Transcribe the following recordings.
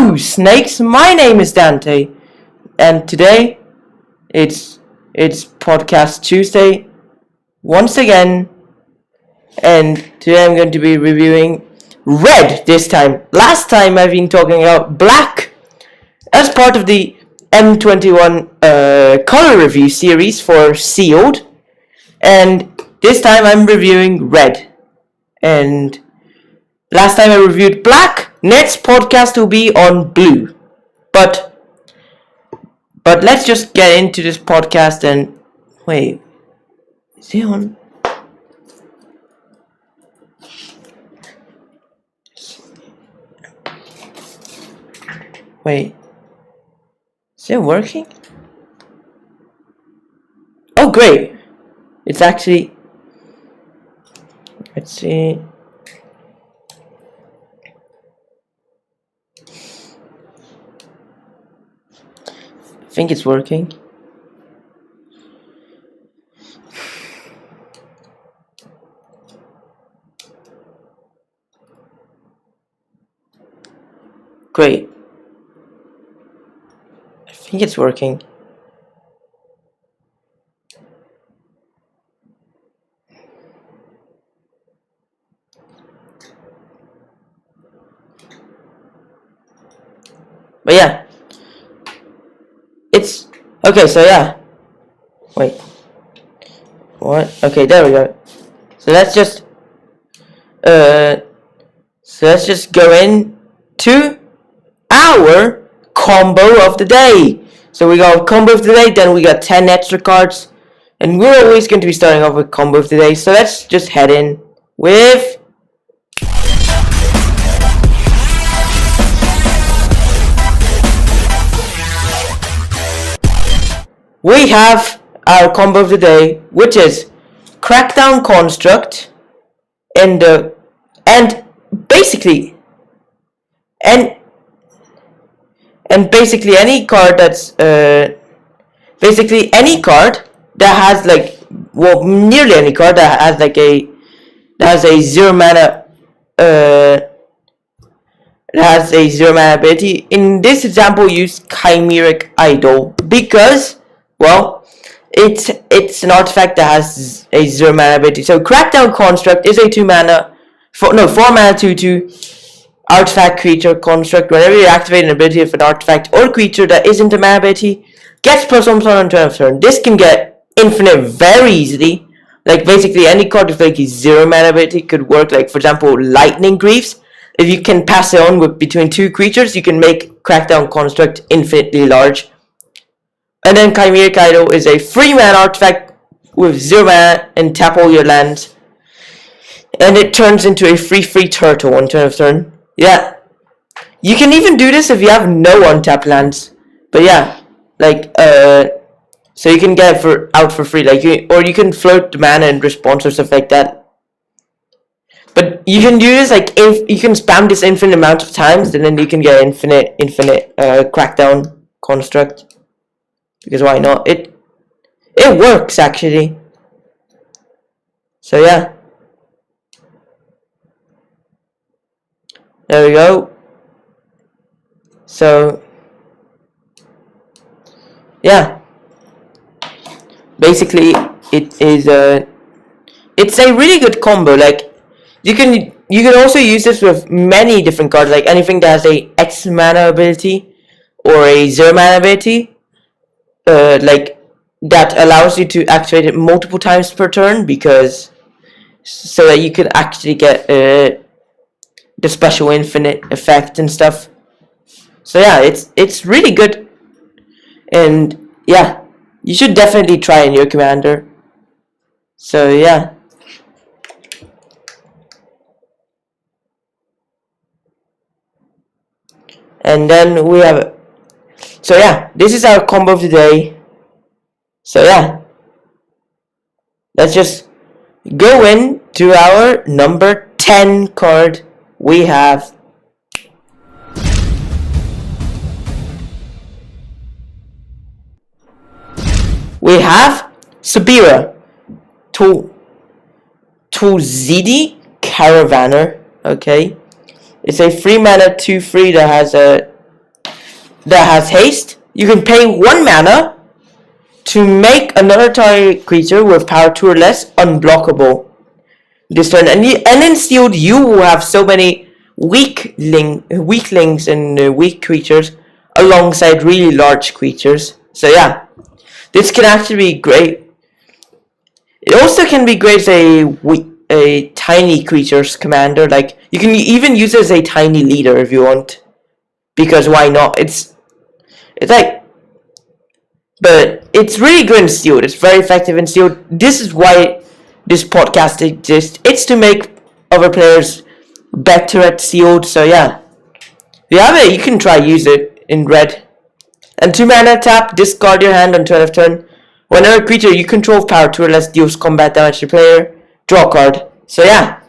Hello snakes, my name is Dante, and today it's podcast Tuesday once again, and today I'm going to be reviewing red this time. Last time I've been talking about black as part of the M21 color review series for sealed, and this time I'm reviewing red. And last time I reviewed black. Next podcast will be on blue. But let's just get into this podcast and wait. Is it on? Wait. Is it working? Oh great. It's actually, let's see. I think it's working. Great. I think it's working. But yeah. It's okay, so yeah. Wait. What? Okay, there we go. So let's just go in to our combo of the day. So we got combo of the day, then we got 10 extra cards, and we're always going to be starting off with combo of the day. So let's just head in with we have our combo of the day, which is Crackdown Construct and basically any card that's basically any card that has like, well, nearly any card that has like a zero mana ability. In this example, use Chimeric Idol because, well, it's an artifact that has a 0 mana ability. So Crackdown Construct is a 4 mana 2/2 artifact creature construct. Whenever you activate an ability of an artifact or creature that isn't a mana ability, gets +1/+1 on turn of turn. This can get infinite very easily. Like basically any card with like a 0 mana ability could work. Like for example, Lightning Greaves. If you can pass it on with between two creatures, you can make Crackdown Construct infinitely large. And then Chimeric Idol is a 3 mana artifact with 0 mana and tap all your lands. And it turns into a 3/3 turtle on turn of turn. Yeah. You can even do this if you have no untapped lands. But yeah, like so you can get it out for free, like or you can float the mana in response or stuff like that. But you can do this like if you can spam this infinite amount of times, and then you can get infinite Crackdown Construct. Because why not? It works actually. So yeah. There we go. So yeah. Basically it's a really good combo. Like you can also use this with many different cards, like anything that has a X mana ability or a 0 mana ability. Like that allows you to activate it multiple times per turn, because so that you can actually get the special infinite effect and stuff. So yeah, it's really good, and yeah, you should definitely try in your commander. So yeah. And then we have, so yeah, this is our combo of the day. So yeah, let's just go in to our number 10 card. We have Sabira, Tulzidi Caravaner. Okay, it's a 3 mana 2/3 that has a that has haste, you can pay 1 mana to make another target creature with power 2 or less unblockable this turn. And in sealed, you will have so many weaklings and weak creatures alongside really large creatures. So yeah, this can actually be great. It also can be great as a tiny creatures commander. Like, you can even use it as a tiny leader if you want, because why not? It's like, but it's really good in sealed. It's very effective in sealed. This is why this podcast exists. It's to make other players better at sealed. So yeah, if you have it, you can try use it in red. And 2 mana tap, discard your hand on turn of turn. Whenever a creature you control power 2 or less deals combat damage to player, draw a card. So yeah,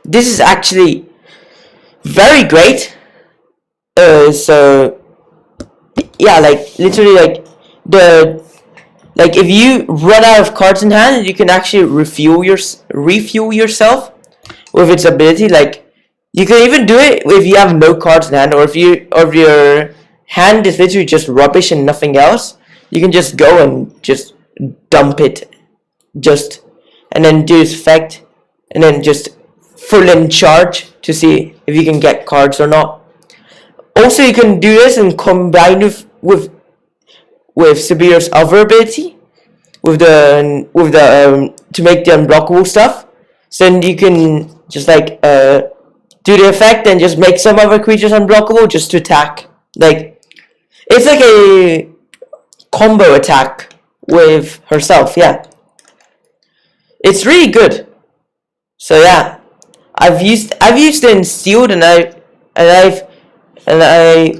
this is actually very great. So yeah, like literally, like if you run out of cards in hand, you can actually refuel yourself with its ability. Like, you can even do it if you have no cards in hand, or if your hand is literally just rubbish and nothing else. You can just go and just dump it, and then do this effect, and then just full in charge to see if you can get cards or not. Also, you can do this and combine with Sabira's other ability, with the to make the unblockable stuff. So then you can just like do the effect and just make some other creatures unblockable just to attack. Like, it's like a combo attack with herself. Yeah, it's really good. So yeah, I've used it in sealed, and I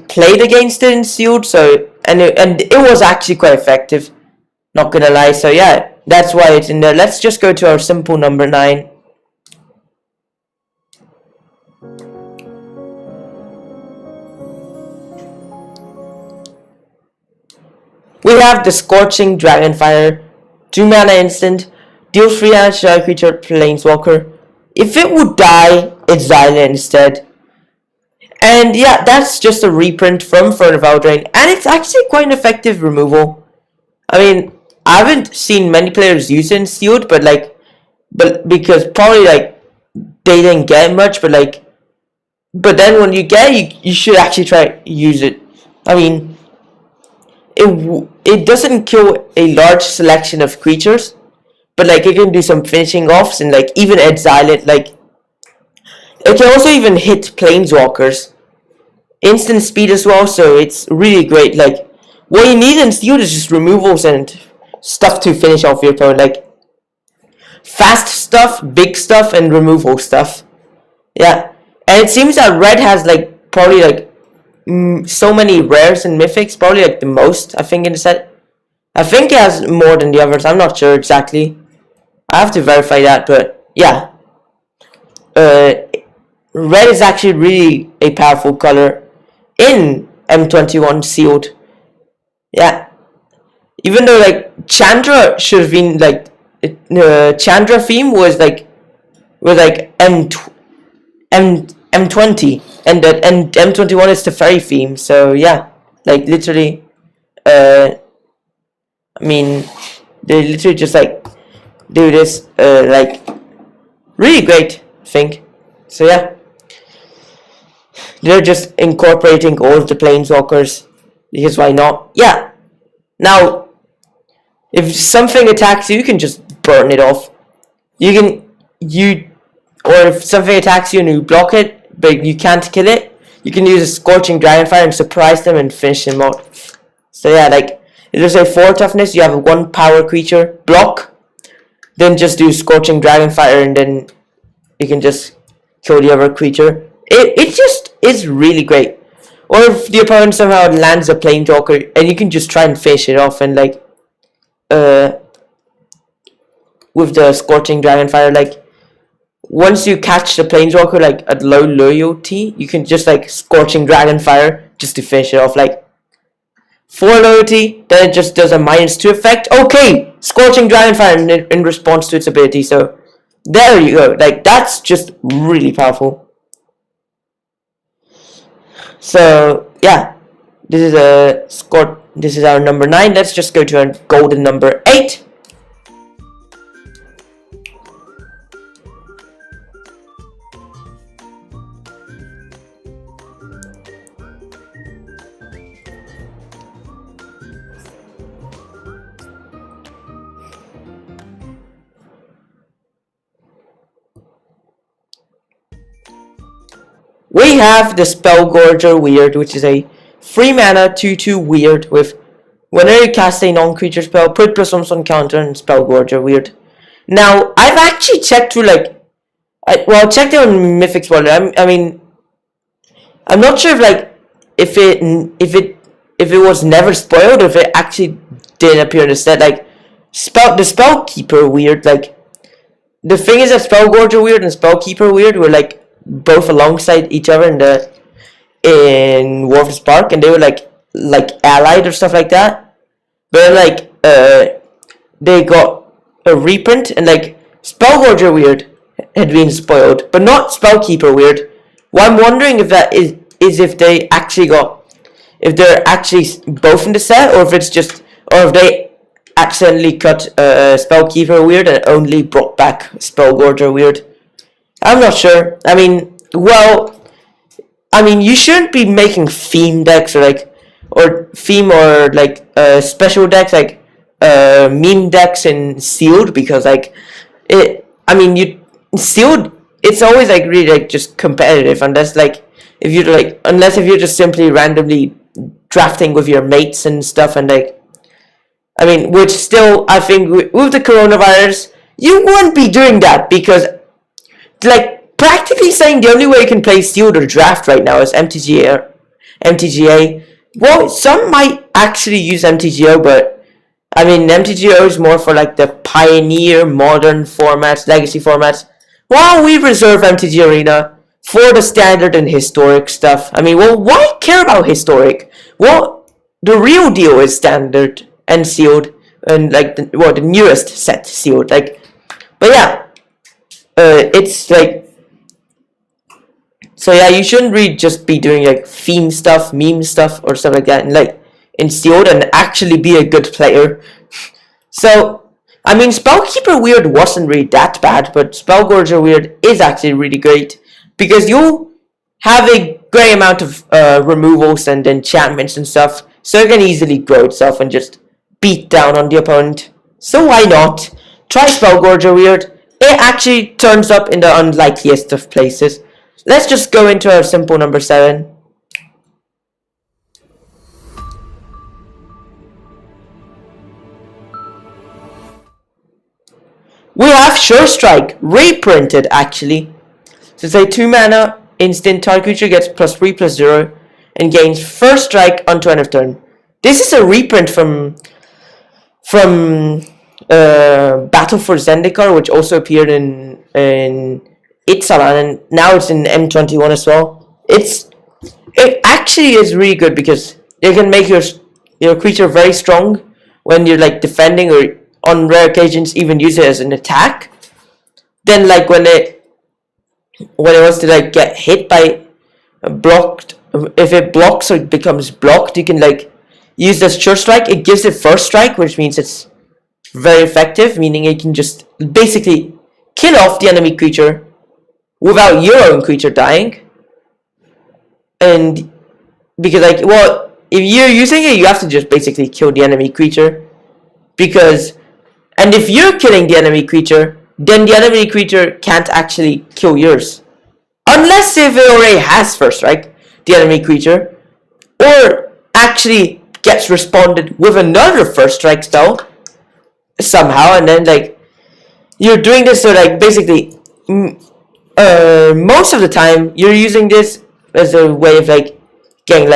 played against it in sealed. So and it was actually quite effective, not gonna lie. So yeah, that's why it's in there. Let's just go to our simple number 9. We have the Scorching Dragonfire, 2 mana instant, deals 3 damage to a creature planeswalker. If it would die, exile it instead. And yeah, that's just a reprint from Throne of Eldraine, and it's actually quite an effective removal. I mean, I haven't seen many players use it in sealed, but because probably like they didn't get much, but then when you get it, you should actually try to use it. I mean, it doesn't kill a large selection of creatures, but like it can do some finishing offs and like even exile it. Like, it can also even hit planeswalkers, instant speed as well. So it's really great. Like, what you need in sealed is just removals and stuff to finish off your opponent, like fast stuff, big stuff, and removal stuff. Yeah, and it seems that red has like probably like so many rares and mythics, probably like the most, I think, in the set. I think it has more than the others. I'm not sure exactly. I have to verify that, but yeah. Red is actually really a powerful color in M21 sealed. Yeah. Even though like Chandra should have been like Chandra theme was like M20, and M21 is the fairy theme. So yeah, like literally, I mean, they literally just like do this like really great, I think. So yeah, they're just incorporating all of the planeswalkers, because why not? Yeah. Now, if something attacks you, you can just burn it off. Or if something attacks you and you block it, but you can't kill it, you can use a Scorching Dragonfire and surprise them and finish them off. So yeah, like, if there's a 4 toughness, you have a 1 power creature, block, then just do Scorching Dragonfire, and then you can just kill the other creature. It just is really great. Or if the opponent somehow lands a planeswalker, and you can just try and finish it off, and like, with the Scorching Dragonfire, like, once you catch the planeswalker like at low loyalty, you can just like Scorching Dragonfire just to finish it off. Like, 4 loyalty, then it just does a -2 effect. Okay, Scorching Dragonfire in response to its ability. So there you go. Like, that's just really powerful. So yeah, This is a score. This is our number 9. Let's just go to our golden number 8. We have the Spellgorger Weird, which is a 3 mana 2/2 weird with whenever you cast a non-creature spell, put +1 on counter and Spellgorger Weird. Now, I've actually checked through checked it on Mythic Spoiler. I mean, I'm not sure if it was never spoiled or if it actually did appear in the set. Like the Spellkeeper Weird, like the thing is that Spellgorger Weird and Spellkeeper Weird were like both alongside each other in WarSpark, and they were like allied or stuff like that. But they got a reprint, and like Spellgorger Weird had been spoiled, but not Spellkeeper Weird. What I'm wondering if that is if they actually if they're actually both in the set, or if it's just, or if they accidentally cut Spellkeeper Weird and only brought back Spellgorger Weird. I'm not sure. I mean, you shouldn't be making theme decks or special decks like meme decks in sealed, because sealed, it's always really just competitive, unless if you're just simply randomly drafting with your mates and stuff, and which still, I think with the coronavirus you wouldn't be doing that, because practically saying the only way you can play sealed or draft right now is MTGA. Well, some might actually use MTGO, but MTGO is more for the pioneer, modern formats, legacy formats, while we reserve MTG Arena for the standard and historic stuff. Why care about historic? Well, the real deal is standard and sealed, and the newest set sealed. But yeah, it's so yeah, you shouldn't really just be doing theme stuff, meme stuff, or stuff like that, and in sealed, and actually be a good player. So Spellkeeper Weird wasn't really that bad, but Spellgorger Weird is actually really great, because you have a great amount of removals and enchantments and stuff, so it can easily grow itself and just beat down on the opponent. So why not? Try Spellgorger Weird. It actually turns up in the unlikeliest of places. Let's just go into our simple number 7. We have Sure Strike, reprinted actually. So it's a 2 mana instant, target creature gets +3/+0 and gains first strike until end of turn. This is a reprint from Battle for Zendikar, which also appeared in Ixalan, and now it's in M21 as well. It actually is really good, because you can make your creature very strong when you're defending, or on rare occasions even use it as an attack. Then when it wants to get hit by blocked, if it blocks or it becomes blocked, you can use this Sure Strike. It gives it first strike, which means it's very effective, meaning it can just basically kill off the enemy creature without your own creature dying. And because if you're using it, you have to just basically kill the enemy creature, and if you're killing the enemy creature, then the enemy creature can't actually kill yours, unless if it already has first strike, the enemy creature, or actually gets responded with another first strike spell somehow, and then you're doing this, so basically most of the time you're using this as a way of getting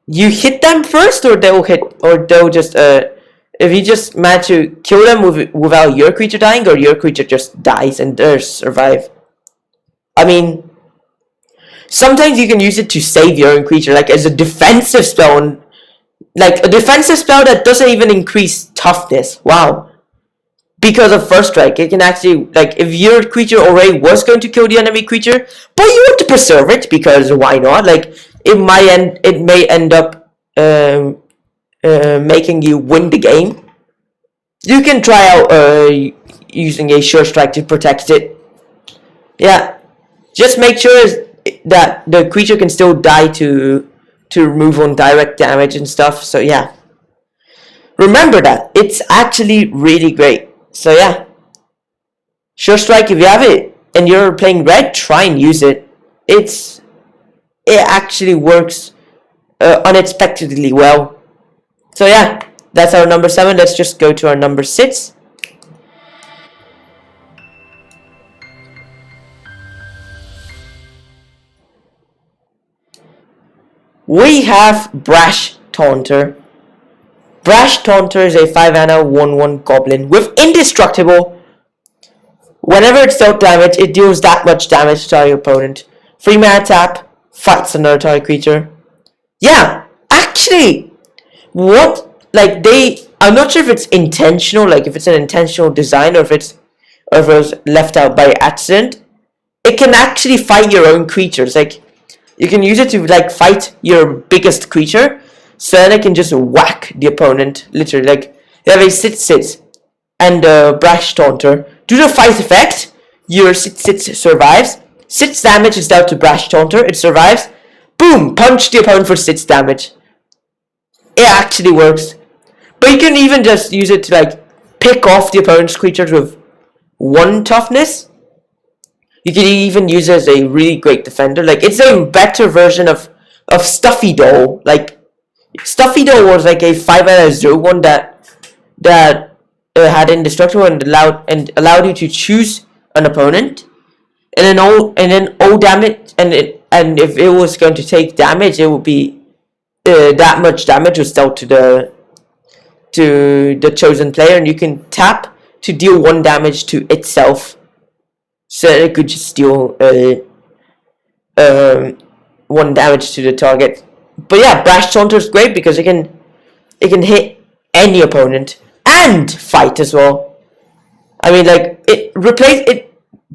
you hit them first, or they'll just if you just manage to kill them without your creature dying, or your creature just dies and theirs survive. Sometimes you can use it to save your own creature, as a defensive spell, a defensive spell that doesn't even increase toughness. Wow. Because of first strike, it can actually, if your creature already was going to kill the enemy creature, but you want to preserve it, because why not? it may end up making you win the game. You can try out using a Sure Strike to protect it. Yeah, just make sure that the creature can still die to remove on direct damage and stuff. So yeah, remember that it's actually really great. So yeah, Sure Strike, if you have it and you're playing red, try and use it. It actually works unexpectedly well. So yeah, that's our number 7. Let's just go to our number 6. We have Brash Taunter. Brash Taunter is a 5-mana 1/1 goblin with indestructible. Whenever it's dealt damage, it deals that much damage to your opponent. 3-mana tap, fights another target creature. Yeah, actually, I'm not sure if it's intentional, like if it's an intentional design or if it was left out by accident. It can actually fight your own creatures. Like, you can use it to like fight your biggest creature, so then it can just whack the opponent. Literally, like you have a sit and Brash Taunter. Due to fight effect, your sit survives. 6 damage is dealt to Brash Taunter. It survives. Boom! Punch the opponent for 6 damage. It actually works. But you can even just use it to like pick off the opponent's creatures with 1 toughness. You can even use it as a really great defender. Like, it's a better version of Stuffy Doll. Like, Stuffy Doll was like a 5-mana 0/1 that had indestructible and allowed you to choose an opponent, and then all damage, and if it was going to take damage, it would be that much damage was dealt to the chosen player, and you can tap to deal 1 damage to itself. So it could just deal 1 damage to the target. But yeah, Brash Taunter is great because it can hit any opponent and fight as well. I mean, like it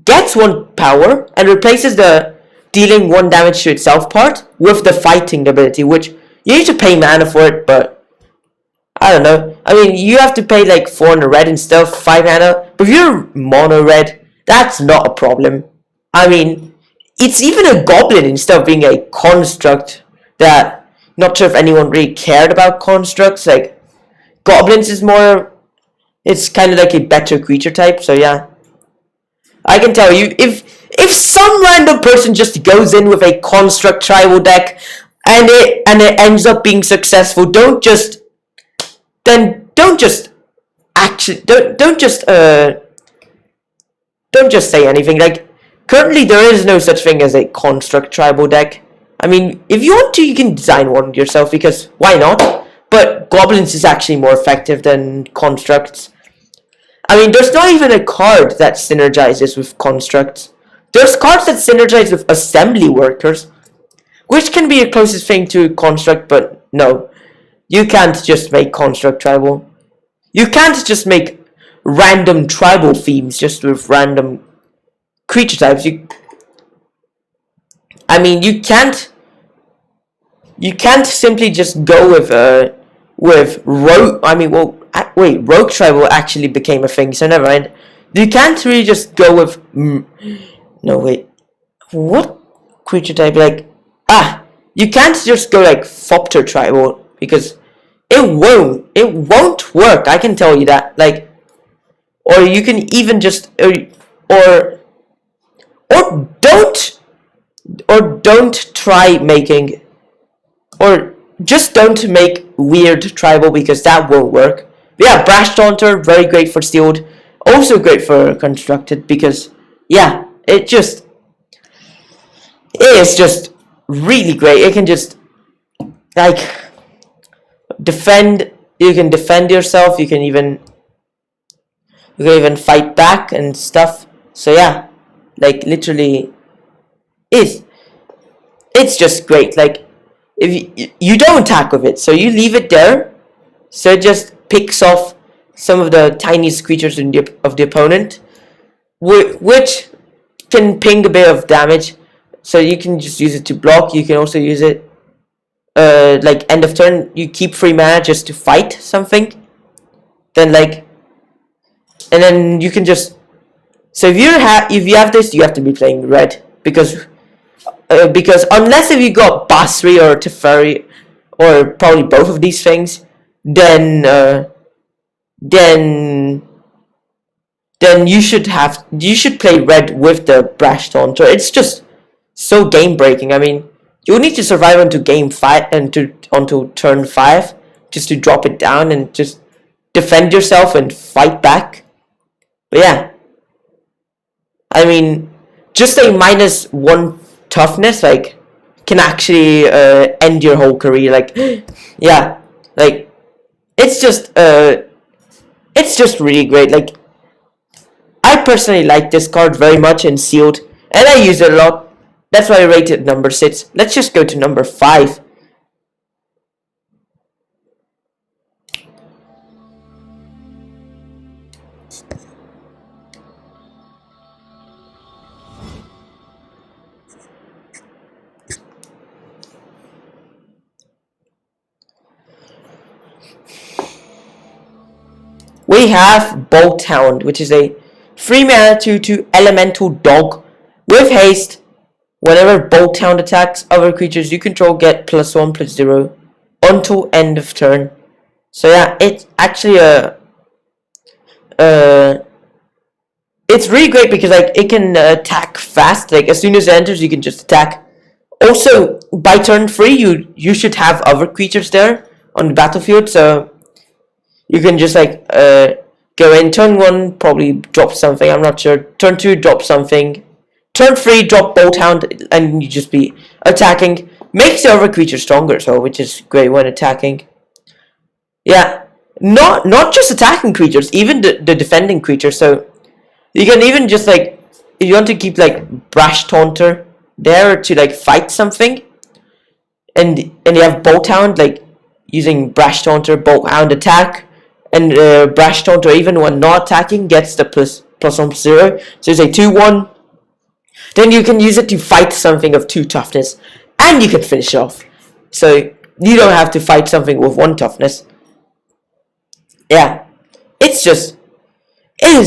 gets 1 power and replaces the dealing 1 damage to itself part with the fighting ability, which you need to pay mana for it, but I don't know. I mean, you have to pay like 4 on the red instead of 5 mana. But if you're mono red, that's not a problem. I mean, it's even a goblin instead of being a construct. That, not sure if anyone really cared about constructs. Like, goblins is more, it's kind of like a better creature type. So yeah, I can tell you, if some random person just goes in with a construct tribal deck and it ends up being successful, don't just say anything. Like, currently there is no such thing as a construct tribal deck. I mean, if you want to, you can design one yourself, because why not? But goblins is actually more effective than constructs. I mean, there's not even a card that synergizes with constructs. There's cards that synergize with assembly workers, which can be the closest thing to construct, but no. You can't just make construct tribal. You can't just make random tribal themes just with random creature types. I mean, you can't simply just go with rogue. I mean, well, wait, rogue tribal actually became a thing, so never mind. You can't really just go with no, wait, what creature type? Like, you can't just go like Thopter tribal, because it won't work. I can tell you that. Like, or you can even just or don't try making, or just don't make weird tribal, because that won't work. But yeah, Brash Taunter, very great for sealed, also great for constructed, because yeah, it is just really great. It can just like defend. You can defend yourself. You can even fight back and stuff. So yeah, like literally, it's just great. Like, if you don't attack with it, so you leave it there, so it just picks off some of the tiniest creatures of the opponent, which can ping a bit of damage. So you can just use it to block. You can also use it like end of turn you keep free mana just to fight something, then like, and then you can just, so if you have this, you have to be playing red, because unless if you got Basri or Teferi or probably both of these things, then you should play red with the brash taunter. It's just so game breaking. I mean, you need to survive onto game 5 and onto turn 5 just to drop it down and just defend yourself and fight back. But yeah, I mean, just a -1 toughness like can actually end your whole career. Like, yeah, like it's just really great. Like, I personally like this card very much in sealed, and I use it a lot. That's why I rate it number 6. Let's just go to number 5. We have Bolt Hound, which is a 3-mana 2/2 elemental dog with haste. Whenever Bolt Hound attacks, other creatures you control get +1/+0 until end of turn. So yeah, it's actually it's really great because like it can attack fast. Like as soon as it enters, you can just attack. Also, by turn 3, you should have other creatures there on the battlefield, so you can just like go in. Turn 1, probably drop something, I'm not sure. Turn 2, drop something. Turn 3, drop Bolt Hound, and you just be attacking. Makes the other creature stronger, so which is great when attacking. Yeah, not just attacking creatures, even the defending creatures. So you can even just like, if you want to keep like Brash Taunter there to like fight something, and you have Bolt Hound, like using Brash Taunter, Bolt Hound attack, and Brash Taunter even when not attacking gets the +1/+0. So it's a 2/1. Then you can use it to fight something of 2 toughness, and you can finish it off. So you don't have to fight something with 1 toughness. Yeah, it is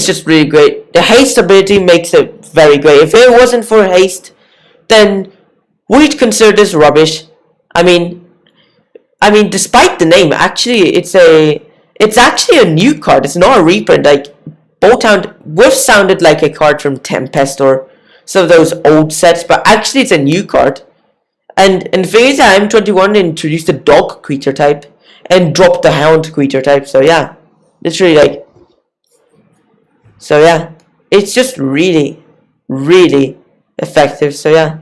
just really great. The haste ability makes it very great. If it wasn't for haste, then we'd consider this rubbish. I mean, despite the name, actually, it's actually a new card. It's not a reprint. Like Bolt Hound would sounded like a card from Tempest or some of those old sets, but actually it's a new card. And the thing is that M21 introduced the dog creature type and dropped the hound creature type. So yeah, literally like. So yeah, it's just really, really effective. So yeah.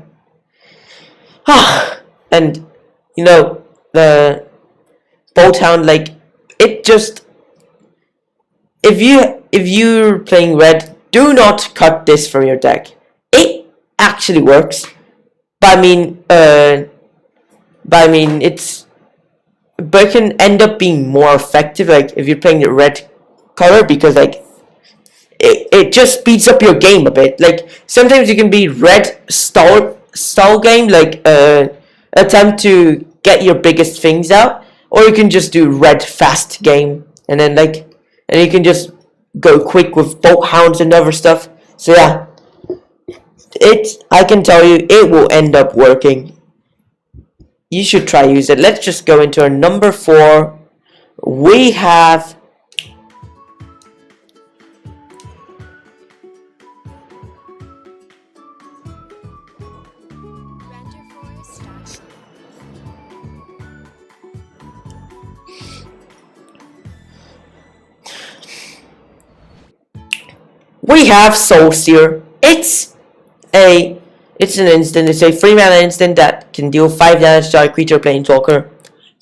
And you know, the Bolt Hound, like it just, if you're playing red, do not cut this from your deck. It actually works, but it can end up being more effective like if you're playing the red color, because like it just speeds up your game a bit. Like sometimes you can be red stall game, like attempt to get your biggest things out, or you can just do red fast game, and then like, and you can just go quick with Bolt Hounds and other stuff. So yeah, I can tell you, it will end up working. You should try use it. Let's just go into our number 4. We have Soulseer. It's an instant. It's a 3-mana instant that can deal 5 damage to a creature planeswalker.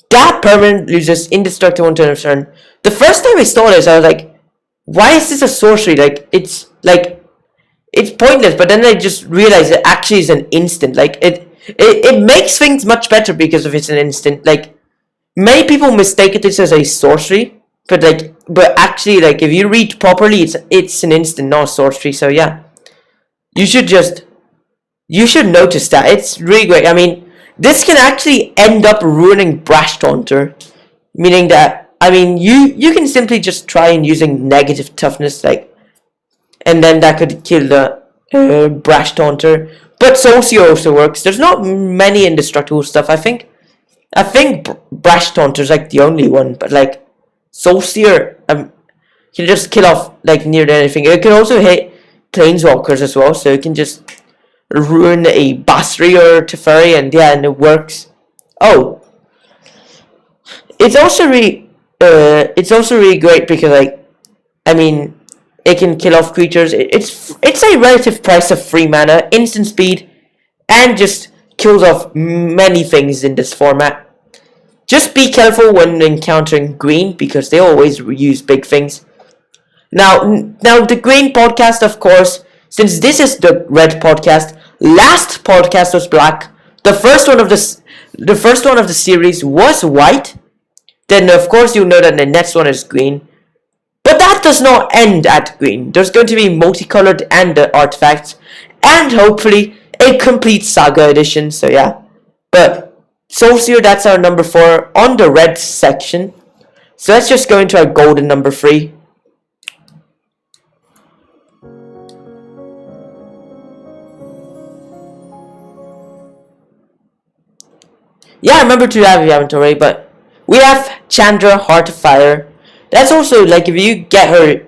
That permanent loses indestructible on turn of turn. The first time I saw this, I was like, why is this a sorcery? Like it's pointless. But then I just realized it actually is an instant. Like it makes things much better because of it's an instant. Like many people mistake this as a sorcery, but actually, like if you read properly, it's an instant, not a sorcery. So yeah, you should notice that. It's really great. I mean, this can actually end up ruining brash taunter, meaning that, I mean, you can simply just try and using negative toughness, like, and then that could kill the brash taunter. But Soulseer also works. There's not many indestructible stuff. I think brash taunter is like the only one, but like Soulseer can just kill off like near anything. It can also hit planeswalkers as well, so it can just ruin a Basri or Teferi, and yeah, and it works. Oh, it's also really great because, like, I mean, it can kill off creatures. It's a relative price of 3 mana, instant speed, and just kills off many things in this format. Just be careful when encountering green, because they always use big things. Now the green podcast, of course, since this is the red podcast, last podcast was black. The first one of the series was white. Then of course you know that the next one is green. But that does not end at green. There's going to be multicolored and the artifacts, and hopefully a complete saga edition. So yeah, but Soulseer, that's our number 4 on the red section. So let's just go into our golden number 3. Yeah, remember to have if you haven't already, but we have Chandra, Heart of Fire. That's also, like, if you get her,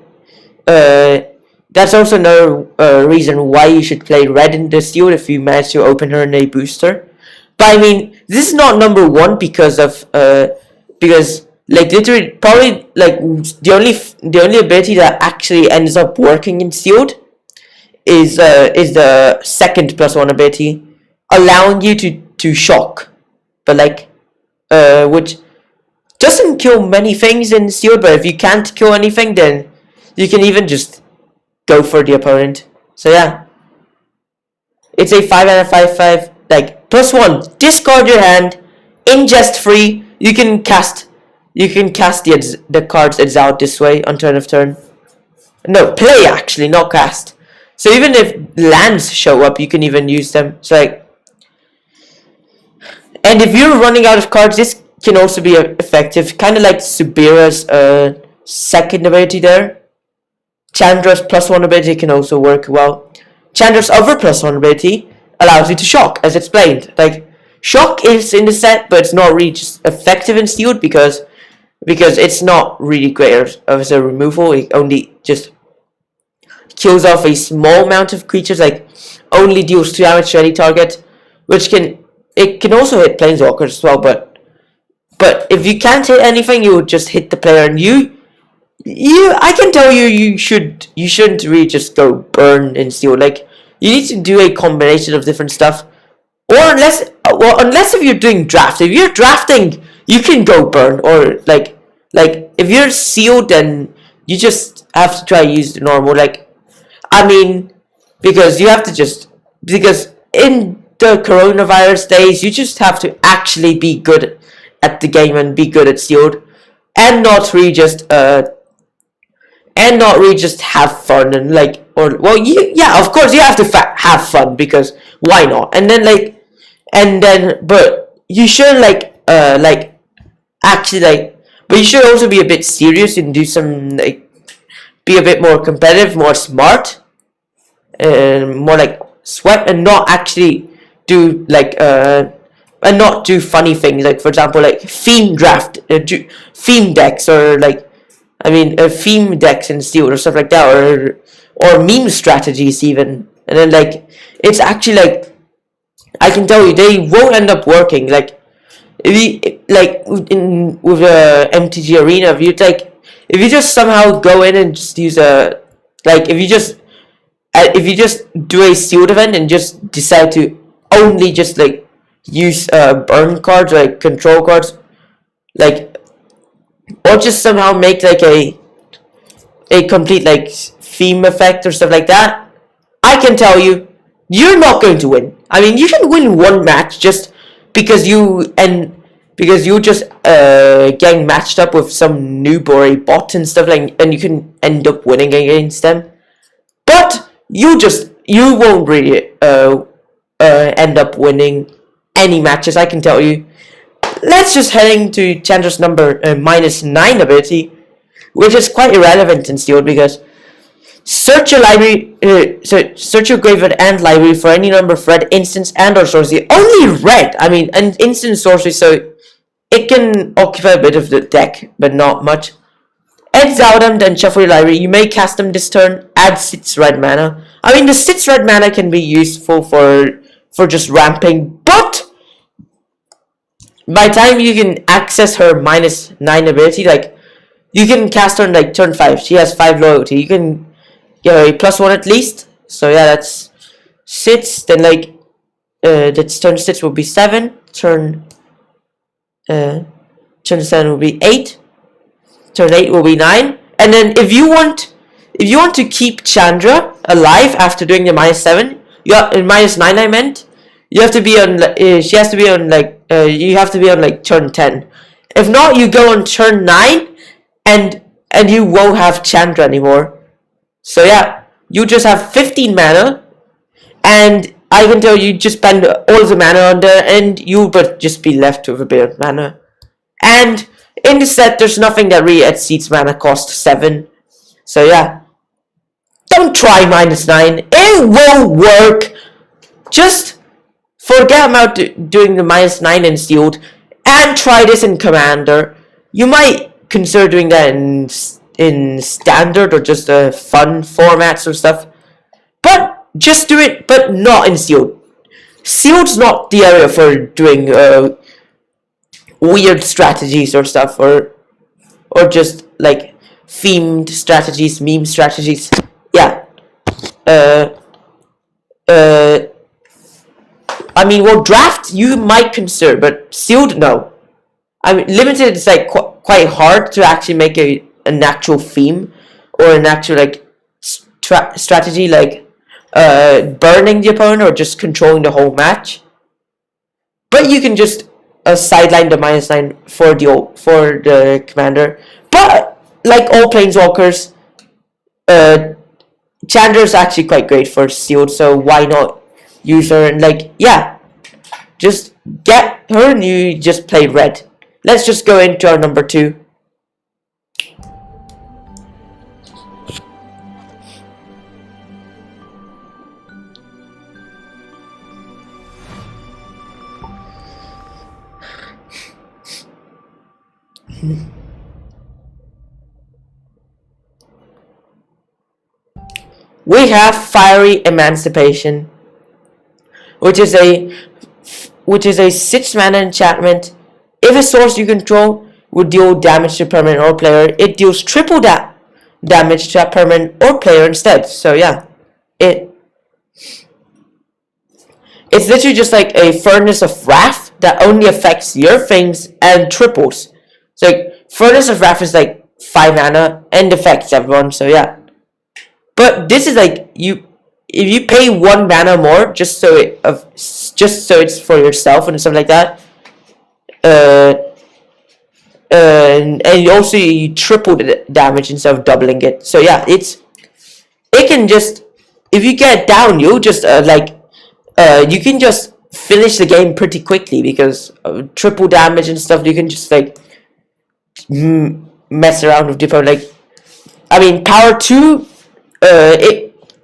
that's also another reason why you should play red in the Shield if you manage to open her in a booster. But I mean, this is not number 1 because of, because, like, literally, probably, like, the only ability that actually ends up working in Shield is the second +1 ability, allowing you to shock. But like, which doesn't kill many things in Shield, but if you can't kill anything, then you can even just go for the opponent. So yeah, it's a 5 and a 5/5, like +1. Discard your hand, ingest free. You can cast the cards exiled this way on turn of turn. No, play actually, not cast. So even if lands show up, you can even use them. So like. And if you're running out of cards, this can also be effective, kind of like Sabira's second ability there. Chandra's +1 ability can also work well. Chandra's other +1 ability allows you to shock, as explained. Like, shock is in the set, but it's not really just effective in Shield because it's not really great as a removal. It only just kills off a small amount of creatures, like only deals 2 damage to any target, which it can also hit planeswalkers as well, but if you can't hit anything, you would just hit the player, and I can tell you shouldn't really just go burn and steal. Like, you need to do a combination of different stuff, or unless if you're doing draft. If you're drafting, you can go burn, or like if you're sealed, then you just have to try to use the normal. Like, I mean, because in the coronavirus days, you just have to actually be good at the game and be good at Shield, and not really just have fun and like, or well, yeah, of course you have to have fun, because why not? And then but you should but you should also be a bit serious and do some, like, be a bit more competitive, more smart, and more like sweat, and not actually do and not do funny things, like for example like theme decks, or like theme decks in Steel or stuff like that, or meme strategies even, and then like it's actually like, I can tell you they won't end up working. Like if you with MTG Arena, if you just somehow go in and just use if you just do a sealed event and just decide to only just like use burn cards, like control cards, like, or just somehow make like a complete like theme effect or stuff like that, I can tell you, you're not going to win. I mean, you can win one match just because you just getting matched up with some noob or a bot and stuff, like, and you can end up winning against them, but you won't really end up winning any matches, I can tell you. Let's just heading to Chandra's number -9 ability, which is quite irrelevant in Sealed because search your library, search your graveyard and library for any number of red instants and or sorcery. Only red. I mean, an instant sorcery, so it can occupy a bit of the deck, but not much. Exile them, then shuffle your library. You may cast them this turn. Add 6 red mana. I mean, the 6 red mana can be useful for just ramping, but by the time you can access her -9 ability, like you can cast her on like turn 5. She has 5 loyalty. You can get her a +1 at least. So yeah, that's 6. Then like that's turn 6 will be 7. Turn 7 will be 8. Turn 8 will be 9. And then if you want to keep Chandra alive after doing the -7, -9 I meant, you have to be on she has to be on like you have to be on like turn 10. If not, you go on turn 9 and you won't have Chandra anymore. So yeah, you just have 15 mana, and I can tell you just spend all of the mana on there and you would just be left with a bit of mana. And in the set, there's nothing that really exceeds mana cost 7. So yeah, don't try -9. It won't work. Just forget about doing the -9 in Sealed and try this in Commander. You might consider doing that in Standard or just fun formats or stuff. But just do it, but not in Sealed. Sealed's not the area for doing weird strategies or stuff, or just like themed strategies, meme strategies. Yeah. I mean, well, draft you might consider, but Sealed, no. I mean, limited is like quite hard to actually make an actual theme or an actual like strategy, like burning the opponent or just controlling the whole match. But you can just sideline the -9 for the commander. But like all planeswalkers, Chandra is actually quite great for Sealed, so why not use her? And like, yeah, just get her and you just play red. Let's just go into our number 2. We have Fiery Emancipation, which is a 6 mana enchantment. If a source you control would deal damage to permanent or player, it deals triple damage to a permanent or player instead. So yeah, it's literally just like a Furnace of Wrath that only affects your things and triples. So like, Furnace of Wrath is like 5 mana and affects everyone. So yeah. But this is like if you pay 1 mana more just so it's for yourself and stuff like that, and also you triple the damage instead of doubling it. So yeah, it can just, if you get down, you just you can just finish the game pretty quickly because of triple damage and stuff. You can just like mess around with different, like, I mean, power 2.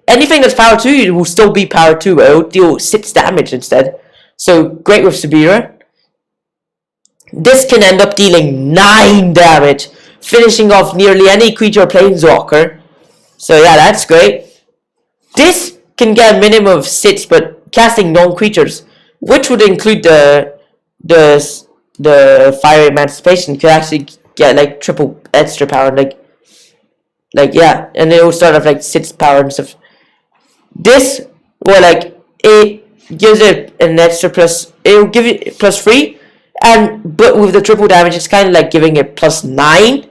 Anything that's power 2, it will still be power 2, but it will deal 6 damage instead. So great with Sabira. This can end up dealing 9 damage, finishing off nearly any creature or planeswalker. So yeah, that's great. This can get a minimum of 6, but casting non-creatures, which would include the Fiery Emancipation, could actually get like triple extra power, like yeah, and it will start off like 6 power and stuff. This, well, like, it gives it an extra plus, it will give it +3, but with the triple damage, it's kind of like giving it +9.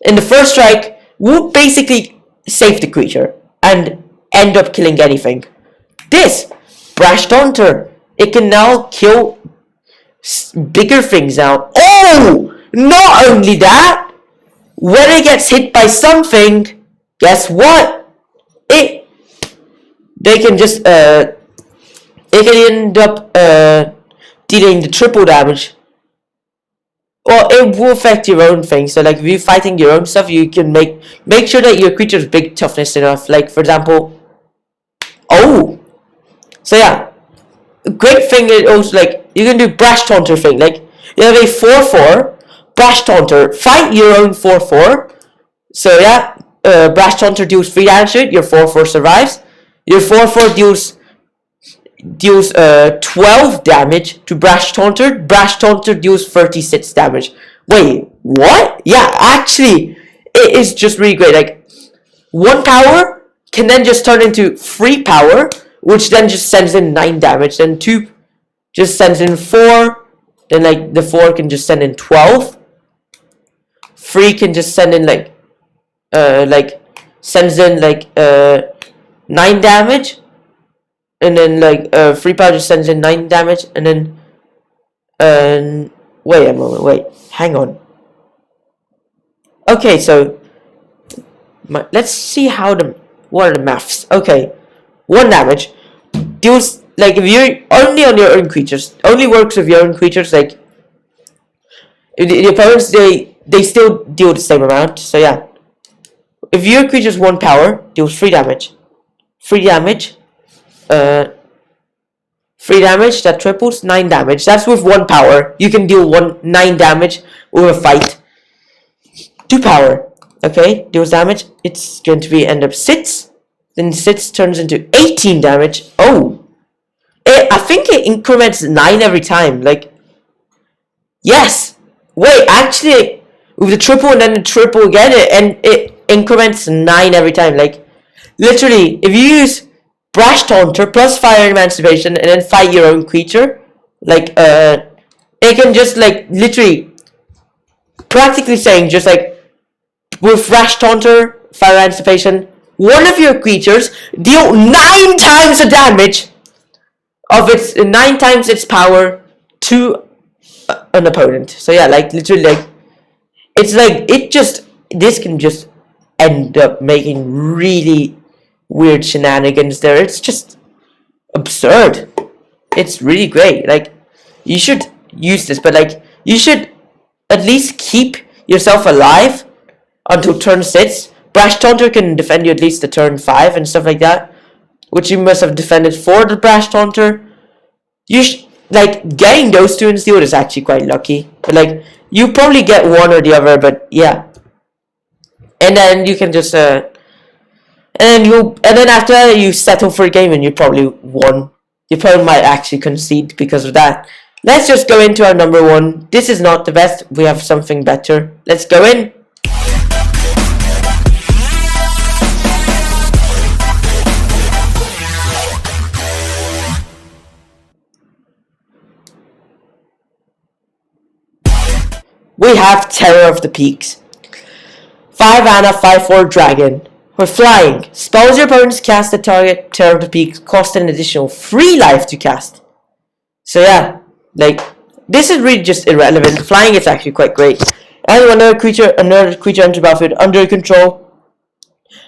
And the first strike will basically save the creature and end up killing anything. This, Brash Taunter, it can now kill bigger things now. Oh! Not only that, when it gets hit by something, guess what? They can just it can end up dealing the triple damage. Well, it will affect your own thing. So like if you're fighting your own stuff, you can make sure that your creature's big toughness enough. Like for example, so yeah, a great thing is also like you can do brash taunter thing. Like you have a 4/4 brash taunter, fight your own 4/4. So yeah, brash taunter deals 3 damage to it. Your 4/4 survives. Your 4/4 deals 12 damage to brash taunter. Brash taunter deals 36 damage. Wait, what? Yeah, actually, it is just really great. Like 1 power can then just turn into 3 power, which then just sends in 9 damage. Then 2 just sends in 4. Then like the 4 can just send in 12. 3 can just send in sends in 9 damage. And then 3 power just sends in 9 damage, and then wait a moment, wait, hang on. Okay, so let's see what are the maths. Okay, 1 damage deals, like if you're only on your own creatures, only works with your own creatures. Like if the opponents, they still deal the same amount. So yeah, if your creature's 1 power, deals 3 damage. 3 damage. 3 damage, that triples, 9 damage. That's with 1 power. You can deal 9 damage with a fight. 2 power. Okay, deals damage. It's going to be end up 6. Then 6 turns into 18 damage. Oh. I think it increments 9 every time. Like, yes. Wait, actually, with the triple and then the triple again, it increments 9 every time. Like, literally, if you use brash taunter plus fire emancipation and then fight your own creature, like it can just like literally practically saying just like with brash taunter, fire emancipation, one of your creatures deal 9 times the damage of its 9 times its power to an opponent. So yeah, like literally, like it's like this can just end up making really weird shenanigans there. It's just absurd. It's really great. Like you should use this, but like you should at least keep yourself alive until turn 6. Brash taunter can defend you at least to turn 5 and stuff like that, which you must have defended for the brash taunter. Like getting those 2 in steel is actually quite lucky, but like you probably get one or the other. But yeah, and then you can just and then after that you settle for a game and you probably won. You probably might actually concede because of that. Let's just go into our number 1. This is not the best. We have something better. Let's go in. We have Terror of the Peaks. 5 mana, 5/4 dragon. For flying, spells your opponents cast at target Terror of the Peaks cost an additional 3 life to cast. So yeah, like this is really just irrelevant. Flying is actually quite great. And another creature enters the battlefield under your control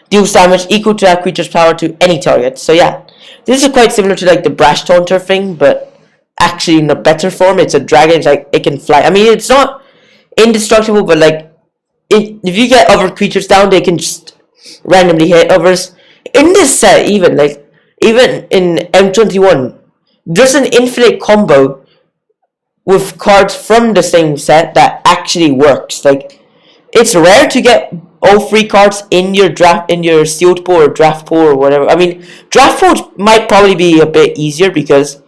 deals damage equal to that creature's power to any target. So yeah, this is quite similar to like the brash taunter thing, but actually in a better form. It's a dragon. It's like it can fly. I mean, it's not indestructible, but like if you get other creatures down, they can just randomly hit others. In this set, even in M21, there's an infinite combo with cards from the same set that actually works. Like it's rare to get all 3 cards in your sealed pool or draft pool or whatever. I mean, draft pool might probably be a bit easier because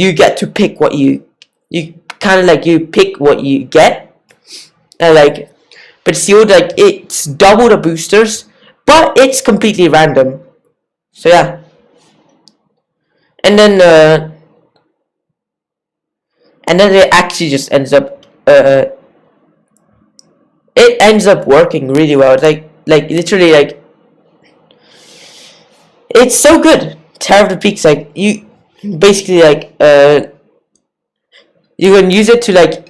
you get to pick what you kind of like you pick what you get, and like, but sealed, like it's double the boosters, but it's completely random. So yeah, and then it actually just ends up it ends up working really well. It's like literally like it's so good. Terror of the Peaks, like you basically like you can use it to like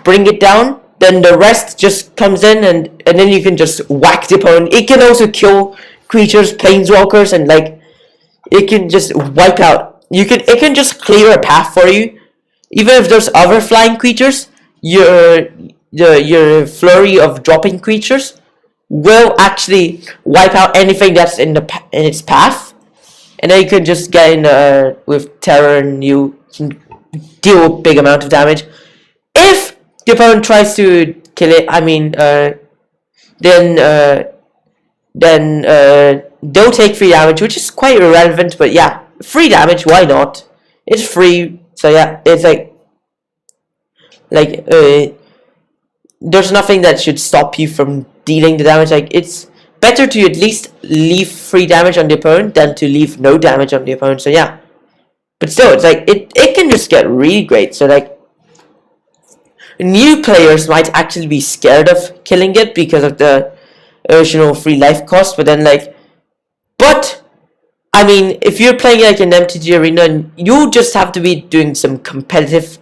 bring it down. Then the rest just comes in, and then you can just whack the opponent. It can also kill creatures, planeswalkers, and like it can just wipe out. It can just clear a path for you even if there's other flying creatures, your flurry of dropping creatures will actually wipe out anything that's in its path, and then you can just get in with terror, and you can deal a big amount of damage. If the opponent tries to kill it, I mean, then they'll take 3 damage, which is quite irrelevant. But yeah, 3 damage, why not? It's free, so yeah, it's like there's nothing that should stop you from dealing the damage. Like, it's better to at least leave 3 damage on the opponent than to leave no damage on the opponent. So yeah, but still, it's like it can just get really great. So like, new players might actually be scared of killing it because of the original free life cost, but then like, but I mean, if you're playing like an MTG arena, you just have to be doing some competitive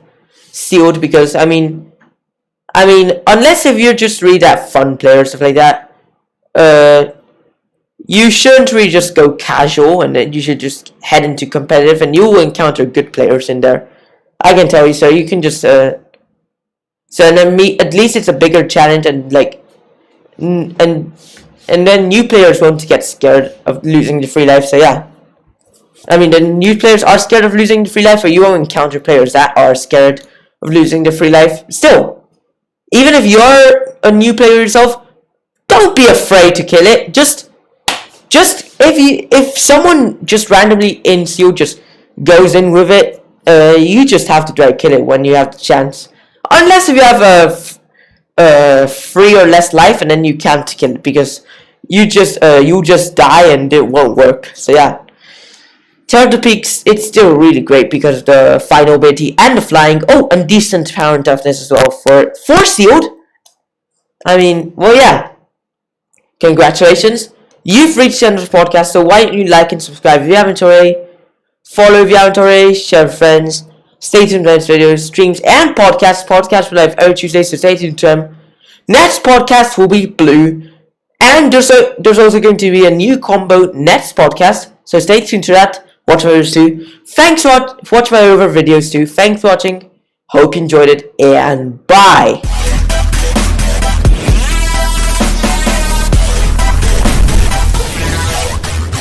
sealed, because I mean, unless if you're just really that fun player or stuff like that, you shouldn't really just go casual, and then you should just head into competitive, and you will encounter good players in there. I can tell you. So you can just so then at least it's a bigger challenge, and like, and then new players won't get scared of losing the free life. So yeah, I mean, the new players are scared of losing the free life, or you won't encounter players that are scared of losing the free life. Still, even if you're a new player yourself, don't be afraid to kill it. Just if someone just randomly in sealed just goes in with it, you just have to try to kill it when you have the chance. Unless if you have a 3 or less life, and then you can't kill it because you just die and it won't work. So yeah, Terror to Peaks, it's still really great because of the final ability and the flying. Oh, and decent power and toughness as well for sealed. I mean, well, yeah. Congratulations. You've reached the end of the podcast, so why don't you like and subscribe if you haven't already. Follow if you haven't already. Share with friends. Stay tuned for next videos, streams, and podcasts. Podcasts will live every Tuesday, so stay tuned to them. Next podcast will be blue. And there's also going to be a new combo next podcast, so stay tuned to that. Watch my videos too. Thanks for watching my other videos too. Thanks for watching. Hope you enjoyed it, and bye.